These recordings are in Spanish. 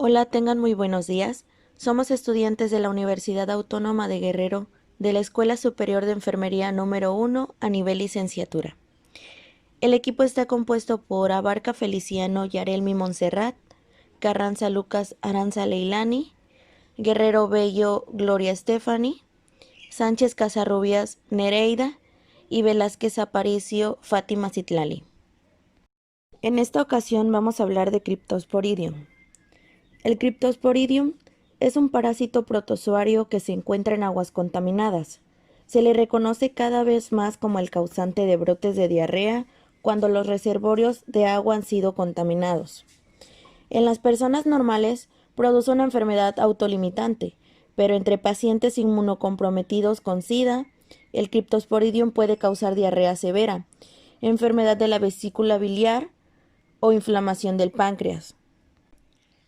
Hola, tengan muy buenos días. Somos estudiantes de la Universidad Autónoma de Guerrero, de la Escuela Superior de Enfermería número 1 a nivel licenciatura. El equipo está compuesto por Abarca Feliciano Yarelmi Montserrat, Carranza Lucas Aranza Leilani, Guerrero Bello Gloria Stephanie, Sánchez Casarrubias Nereida y Velázquez Aparicio Fátima Citlali. En esta ocasión vamos a hablar de Cryptosporidium. El Cryptosporidium es un parásito protozoario que se encuentra en aguas contaminadas. Se le reconoce cada vez más como el causante de brotes de diarrea cuando los reservorios de agua han sido contaminados. En las personas normales produce una enfermedad autolimitante, pero entre pacientes inmunocomprometidos con SIDA, el Cryptosporidium puede causar diarrea severa, enfermedad de la vesícula biliar o inflamación del páncreas.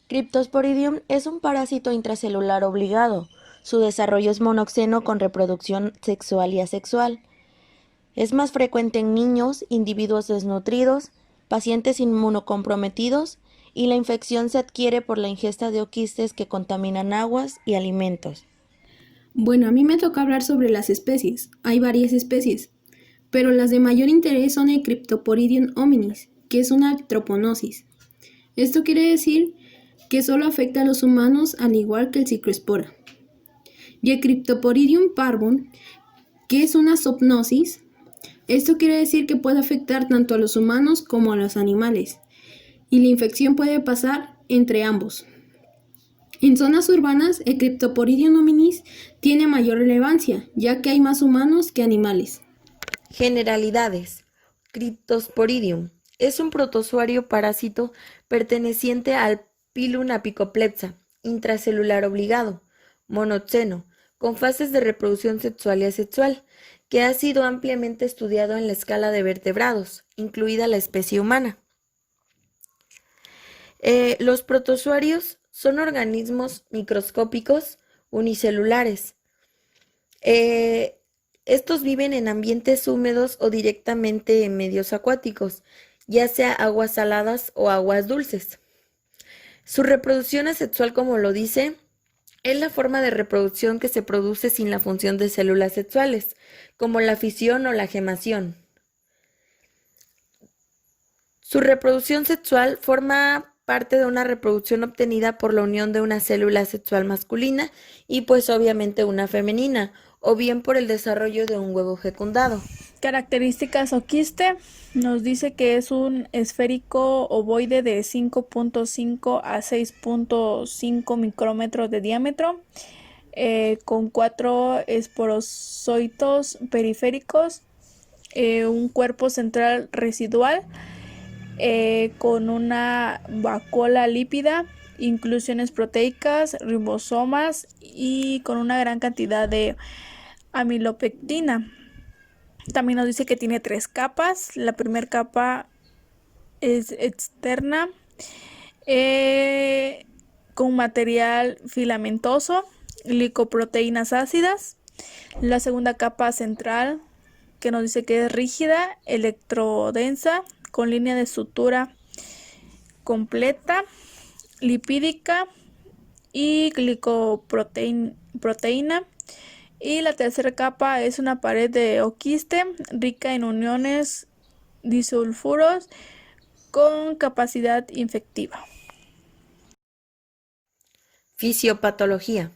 Cryptosporidium es un parásito intracelular obligado. Su desarrollo es monoxeno con reproducción sexual y asexual. Es más frecuente en niños, individuos desnutridos, pacientes inmunocomprometidos y la infección se adquiere por la ingesta de oquistes que contaminan aguas y alimentos. Bueno, a mí me toca hablar sobre las especies. Hay varias especies, pero las de mayor interés son el Cryptoporidium hominis, que es una troponosis. Esto quiere decir que solo afecta a los humanos al igual que el Ciclospora. Y el Cryptoporidium parvum, que es una zoopnosis. Esto quiere decir que puede afectar tanto a los humanos como a los animales, y la infección puede pasar entre ambos. En zonas urbanas, el Cryptoporidium hominis tiene mayor relevancia, ya que hay más humanos que animales. Generalidades. Cryptosporidium es un protozoario parásito perteneciente al Pilum apicoplexa, intracelular obligado, monoxeno, con fases de reproducción sexual y asexual, que ha sido ampliamente estudiado en la escala de vertebrados, incluida la especie humana. Los protozoarios son organismos microscópicos unicelulares. Eh, Estos viven en ambientes húmedos o directamente en medios acuáticos, ya sea aguas saladas o aguas dulces. Su reproducción asexual, como lo dice, es la forma de reproducción que se produce sin la función de células sexuales, como la fisión o la gemación. Su reproducción sexual forma parte de una reproducción obtenida por la unión de una célula sexual masculina y pues obviamente una femenina, o bien por el desarrollo de un huevo fecundado. Características o quiste nos dice que es un esférico ovoide de 5.5 a 6.5 micrómetros de diámetro, con 4 esporozoitos periféricos, un cuerpo central residual, con una vacuola lípida, inclusiones proteicas, ribosomas y con una gran cantidad de amilopectina. También nos dice que tiene 3 capas. La primera capa es externa, con material filamentoso, glicoproteínas ácidas. La segunda capa central, que nos dice que es rígida, electrodensa, con línea de sutura completa, lipídica y glicoproteína. Y la tercera capa es una pared de oquiste rica en uniones disulfuros con capacidad infectiva. Fisiopatología.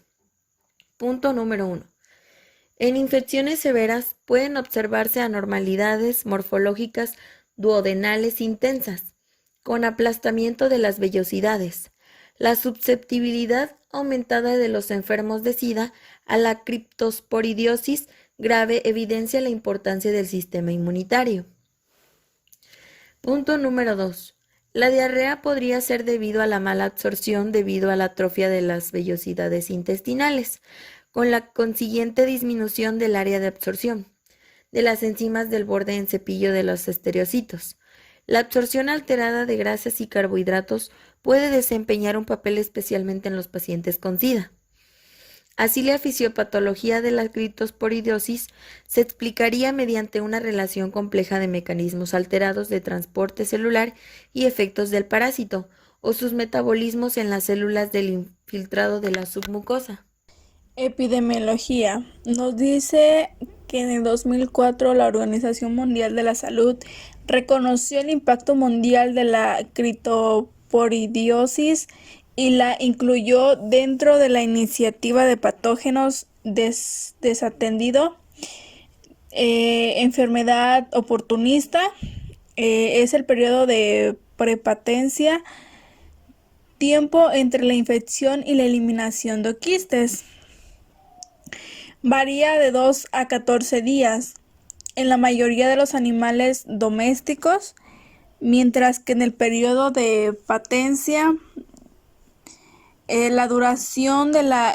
Punto número 1. En infecciones severas pueden observarse anormalidades morfológicas duodenales intensas, con aplastamiento de las vellosidades. La susceptibilidad aumentada de los enfermos de SIDA a la criptosporidiosis grave evidencia la importancia del sistema inmunitario. Punto número 2. La diarrea podría ser debido a la mala absorción debido a la atrofia de las vellosidades intestinales, con la consiguiente disminución del área de absorción de las enzimas del borde en cepillo de los estereocitos. La absorción alterada de grasas y carbohidratos puede desempeñar un papel especialmente en los pacientes con SIDA. Así, la fisiopatología de la criptosporidiosis se explicaría mediante una relación compleja de mecanismos alterados de transporte celular y efectos del parásito, o sus metabolismos en las células del infiltrado de la submucosa. Epidemiología. Nos dice que en el 2004 la Organización Mundial de la Salud reconoció el impacto mundial de la criptosporidiosis y la incluyó dentro de la iniciativa de patógenos desatendido, enfermedad oportunista. Es el periodo de prepatencia, tiempo entre la infección y la eliminación de quistes. Varía de 2 a 14 días en la mayoría de los animales domésticos, mientras que en el periodo de patencia la duración de la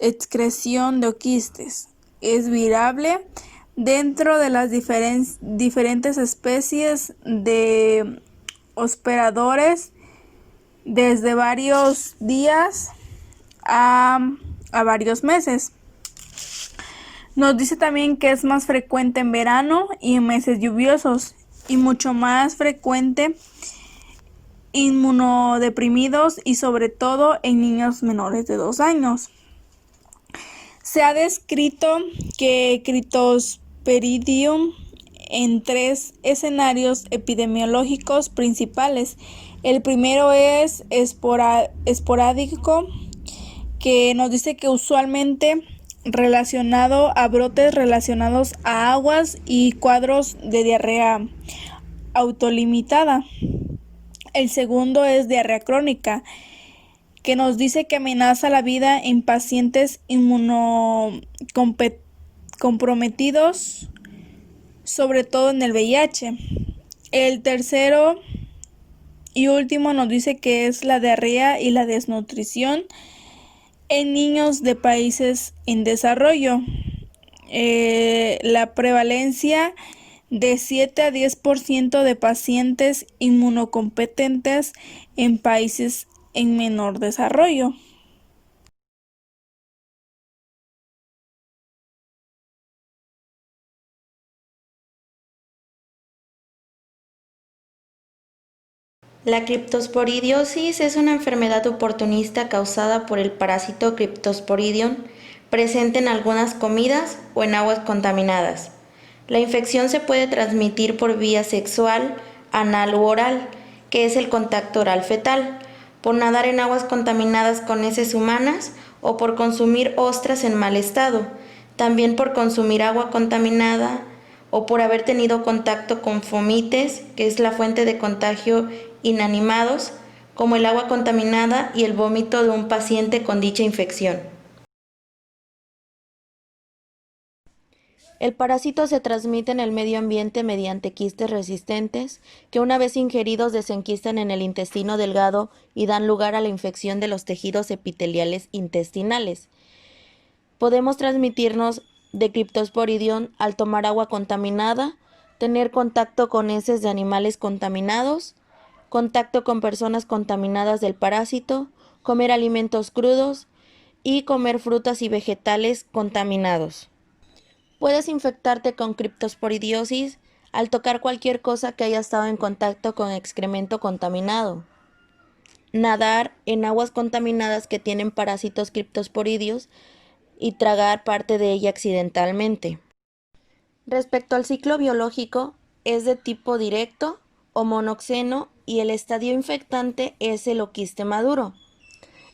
excreción de oquistes es variable dentro de las diferentes especies de hospedadores, desde varios días a varios meses. Nos dice también que es más frecuente en verano y en meses lluviosos, y mucho más frecuente inmunodeprimidos y sobre todo en niños menores de 2 años. Se ha descrito que Cryptosporidium en 3 escenarios epidemiológicos principales. El primero es esporádico, que nos dice que usualmente relacionado a brotes relacionados a aguas y cuadros de diarrea autolimitada. El segundo es diarrea crónica, que nos dice que amenaza la vida en pacientes inmunocomprometidos, sobre todo en el VIH. El tercero y último nos dice que es la diarrea y la desnutrición en niños de países en desarrollo. La prevalencia de 7 a 10% de pacientes inmunocompetentes en países en menor desarrollo. La criptosporidiosis es una enfermedad oportunista causada por el parásito Cryptosporidium presente en algunas comidas o en aguas contaminadas. La infección se puede transmitir por vía sexual, anal u oral, que es el contacto oral fetal, por nadar en aguas contaminadas con heces humanas o por consumir ostras en mal estado, también por consumir agua contaminada o por haber tenido contacto con fomites, que es la fuente de contagio inanimados, como el agua contaminada y el vómito de un paciente con dicha infección. El parásito se transmite en el medio ambiente mediante quistes resistentes, que una vez ingeridos desenquistan en el intestino delgado y dan lugar a la infección de los tejidos epiteliales intestinales. Podemos transmitirnos de Cryptosporidium al tomar agua contaminada, tener contacto con heces de animales contaminados, contacto con personas contaminadas del parásito, comer alimentos crudos y comer frutas y vegetales contaminados. Puedes infectarte con criptosporidiosis al tocar cualquier cosa que haya estado en contacto con excremento contaminado, nadar en aguas contaminadas que tienen parásitos criptosporidios y tragar parte de ella accidentalmente. Respecto al ciclo biológico, es de tipo directo o monoxeno y el estadio infectante es el oquiste maduro.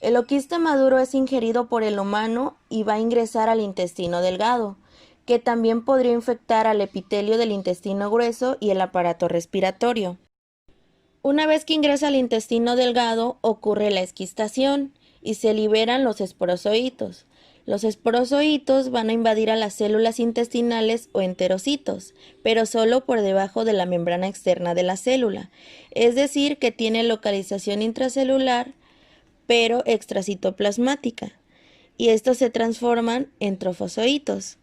El oquiste maduro es ingerido por el humano y va a ingresar al intestino delgado, que también podría infectar al epitelio del intestino grueso y el aparato respiratorio. Una vez que ingresa al intestino delgado, ocurre la esquistación y se liberan los esporozoitos. Los esporozoitos van a invadir a las células intestinales o enterocitos, pero solo por debajo de la membrana externa de la célula, es decir, que tiene localización intracelular, pero extracitoplasmática, y estos se transforman en trofozoitos.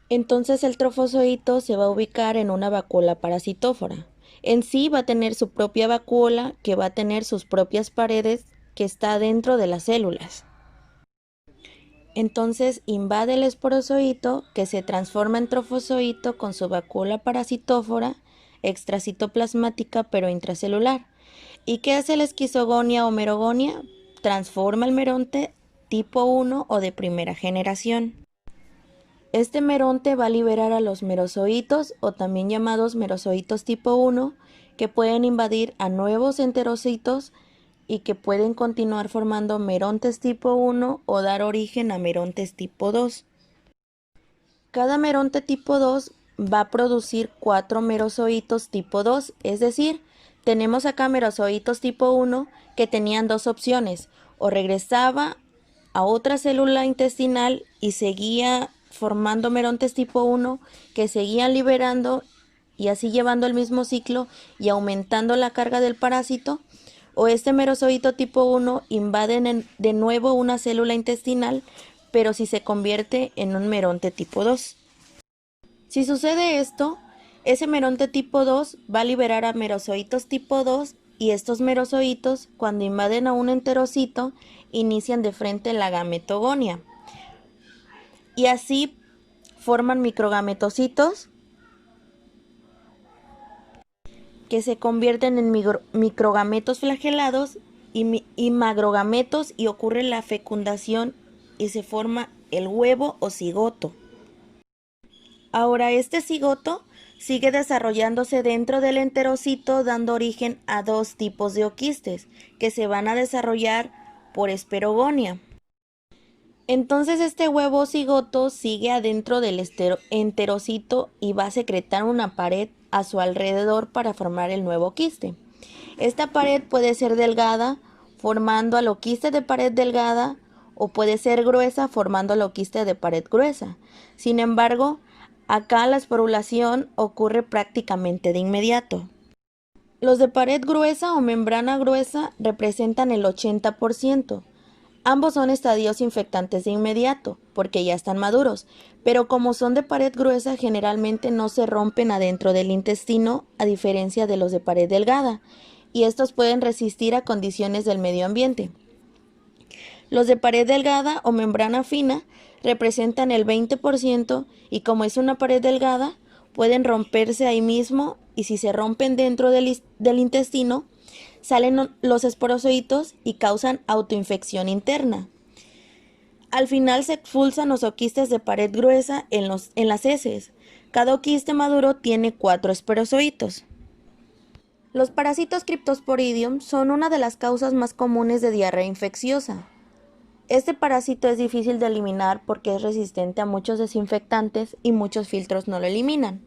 Entonces el trofozoito se va a ubicar en una vacuola parasitófora. En sí va a tener su propia vacuola, que va a tener sus propias paredes, que está dentro de las células. Entonces invade el esporozoito, que se transforma en trofozoito con su vacuola parasitófora, extracitoplasmática pero intracelular. ¿Y qué hace la esquizogonia o merogonia? Transforma el meronte tipo 1 o de primera generación. Este meronte va a liberar a los merozoitos o también llamados merozoitos tipo 1 que pueden invadir a nuevos enterocitos y que pueden continuar formando merontes tipo 1 o dar origen a merontes tipo 2. Cada meronte tipo 2 va a producir 4 merozoitos tipo 2, es decir, tenemos acá merozoitos tipo 1 que tenían dos opciones, o regresaba a otra célula intestinal y seguía formando merontes tipo 1 que seguían liberando y así llevando el mismo ciclo y aumentando la carga del parásito, o este merozoito tipo 1 invade de nuevo una célula intestinal, pero si se convierte en un meronte tipo 2. Si sucede esto, ese meronte tipo 2 va a liberar a merozoitos tipo 2 y estos merozoitos, cuando invaden a un enterocito, inician de frente la gametogonia. Y así forman microgametocitos que se convierten en microgametos flagelados y macrogametos y ocurre la fecundación y se forma el huevo o cigoto. Ahora este cigoto sigue desarrollándose dentro del enterocito dando origen a dos tipos de oquistes que se van a desarrollar por esperogonia. Entonces este huevo cigoto sigue adentro del enterocito y va a secretar una pared a su alrededor para formar el nuevo quiste. Esta pared puede ser delgada, formando al oquiste de pared delgada, o puede ser gruesa, formando al oquiste de pared gruesa. Sin embargo, acá la esporulación ocurre prácticamente de inmediato. Los de pared gruesa o membrana gruesa representan el 80%. Ambos son estadios infectantes de inmediato, porque ya están maduros, pero como son de pared gruesa generalmente no se rompen adentro del intestino, a diferencia de los de pared delgada, y estos pueden resistir a condiciones del medio ambiente. Los de pared delgada o membrana fina representan el 20% y como es una pared delgada, pueden romperse ahí mismo y si se rompen dentro del intestino, salen los esporozoitos y causan autoinfección interna. Al final se expulsan los oquistes de pared gruesa en las heces. Cada oquiste maduro tiene 4 esporozoitos. Los parásitos Cryptosporidium son una de las causas más comunes de diarrea infecciosa. Este parásito es difícil de eliminar porque es resistente a muchos desinfectantes y muchos filtros no lo eliminan.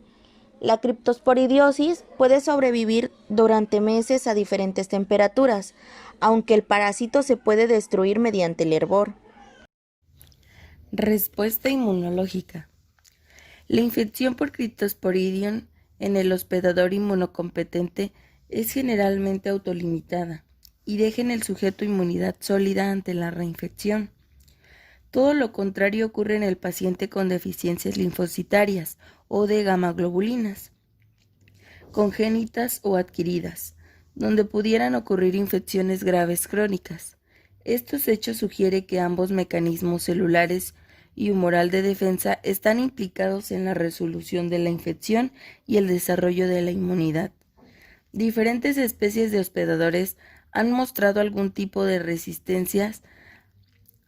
La criptosporidiosis puede sobrevivir durante meses a diferentes temperaturas, aunque el parásito se puede destruir mediante el hervor. Respuesta inmunológica. La infección por Cryptosporidium en el hospedador inmunocompetente es generalmente autolimitada y deja en el sujeto inmunidad sólida ante la reinfección. Todo lo contrario ocurre en el paciente con deficiencias linfocitarias o de gamaglobulinas, congénitas o adquiridas, donde pudieran ocurrir infecciones graves crónicas. Estos hechos sugieren que ambos mecanismos celulares y humoral de defensa están implicados en la resolución de la infección y el desarrollo de la inmunidad. Diferentes especies de hospedadores han mostrado algún tipo de resistencias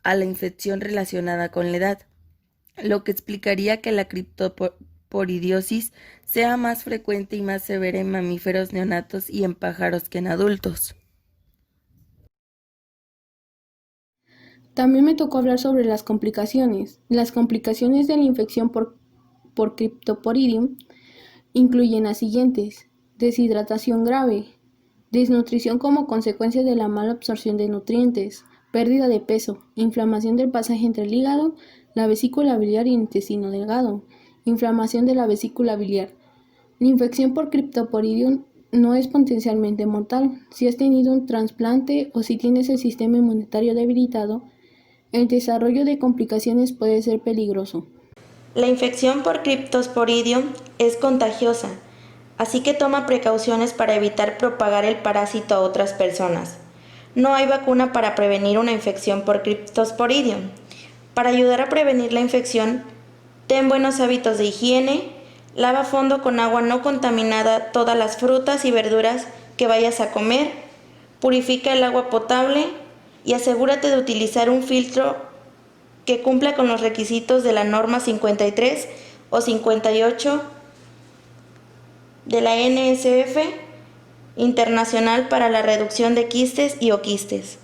a la infección relacionada con la edad, lo que explicaría que la criptoporidiosis sea más frecuente y más severa en mamíferos neonatos y en pájaros que en adultos. También me tocó hablar sobre las complicaciones. Las complicaciones de la infección por Cryptoporidium incluyen las siguientes: deshidratación grave, desnutrición como consecuencia de la mala absorción de nutrientes, pérdida de peso, inflamación del pasaje entre el hígado, la vesícula biliar y el intestino delgado, inflamación de la vesícula biliar. La infección por Cryptoporidium no es potencialmente mortal. Si has tenido un trasplante o si tienes el sistema inmunitario debilitado, el desarrollo de complicaciones puede ser peligroso. La infección por Cryptosporidium es contagiosa, así que toma precauciones para evitar propagar el parásito a otras personas. No hay vacuna para prevenir una infección por Cryptosporidium. Para ayudar a prevenir la infección, ten buenos hábitos de higiene, lava a fondo con agua no contaminada todas las frutas y verduras que vayas a comer, Purifica el agua potable y asegúrate de utilizar un filtro que cumpla con los requisitos de la norma 53 o 58 de la NSF Internacional para la Reducción de Quistes y Oquistes.